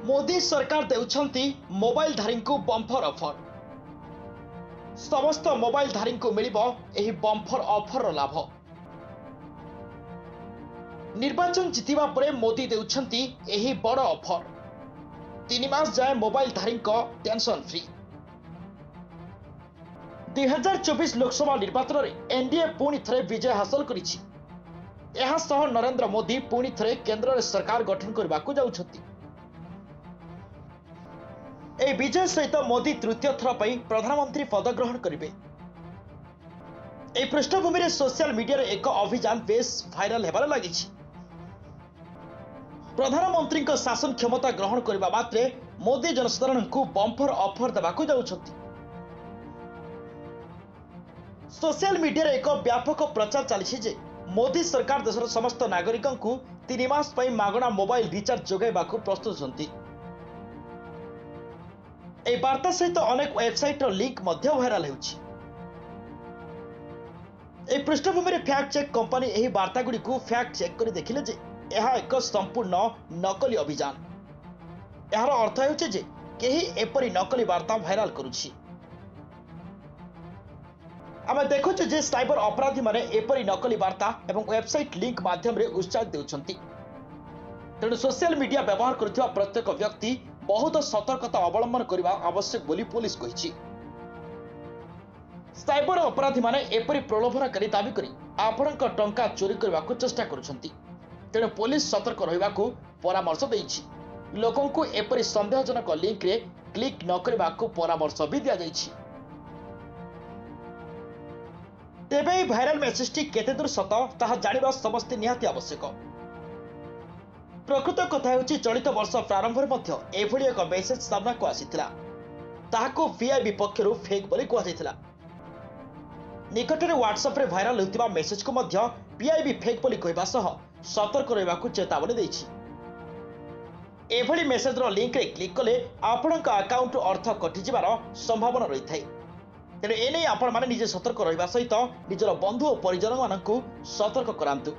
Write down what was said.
मोदी सरकार देउछंती मोबाइल धारी को बम्फर ऑफर। समस्त मोबाइल धारी को मिलिबो एही बम्फर ऑफर लाभ। निर्वाचन जितिबा परे मोदी देउछंती एही बड़ ऑफर। 3 मास जाए मोबाइल धारी को टेंशन फ्री। 2024 लोकसभा निर्वाचन में एनडीए पुणी थरे विजय हासिल करिछि। एहा सह नरेंद्र मोदी पुणी थरे केंद्र सरकार गठन करबा को जाउछंती। ए विजय सहित मोदी तृतीय थर पर प्रधानमंत्री पद ग्रहण करेंगे। पृष्ठभूमि में सोशल मीडिया रे एक अभियान बेस भाइराल होबार लगी। प्रधानमंत्री शासन क्षमता ग्रहण करने मात्रे मोदी जनसाधारण को बम्पर ऑफर देवाक जाउछंती। सोशल मीडिया रे एक व्यापक प्रचार चली जे मोदी सरकार देशर समस्त नागरिकों को 3 मास पई मागणा मोबाइल रिचार्ज जोगाइबाकू प्रस्तुत छंती। ए वार्ता सहित अनेक वेबसाइट लिंक भाइराल होउछि। पृष्ठभूमि में फैक्ट चेक कंपनी एही वार्ता गुडी को फैक्ट चेक कर देखिले जे यह एक संपूर्ण नकली अभियान। यार अर्थ होउछि जे केही एपरी नकली वार्ता भाइराल करुछि। आमे देखुछु जे साइबर अपराधी माने एपरी नकली वार्ता एवं वेबसाइट लिंक माध्यम रे उत्साह देउछंती। तेणु सोशल मीडिया व्यवहार करुवा प्रत्येक व्यक्ति बहुत सतर्कता अवलंबन करने आवश्यक बोली पुलिस कही। साइबर अपराधी माने एपरी प्रलोभनकारी दाबी करी आपणक टंका चोरी करने को चेष्टा करुछंती। तेणु पुलिस सतर्क रहिबा को परामर्श देइछि। लोकों को एपरी संदेहजनक लिंक रे क्लिक न करबा को परामर्श भी दिया जाइछि। तेबे भाइराल मेसेज टी केते दूर सत ताहा जानिबा समस्त निहाती आवश्यक। प्रकृत कथा होची चलित वर्ष प्रारंभ में एभली एक मेसेज सामना को आसीथिला। ताहाको वीआईबी पक्षरु फेक बोली कहा जायथिला। निकट में व्हाट्सएप रे भाइराल होतिबा मेसेज को मध्य पीआईबी फेक बोली कहबा सह सतर्क रहबाकू चेतावनी दैछि। एभली मेसेज रो लिंक रे क्लिक कले आपणक अकाउंट अर्थ कटि जिबार संभावना रही थाए। तेणु एने आपण माने निजे सतर्क रहिबा सहित निजर बंधु और परिजन मानकू सतर्क करांतु।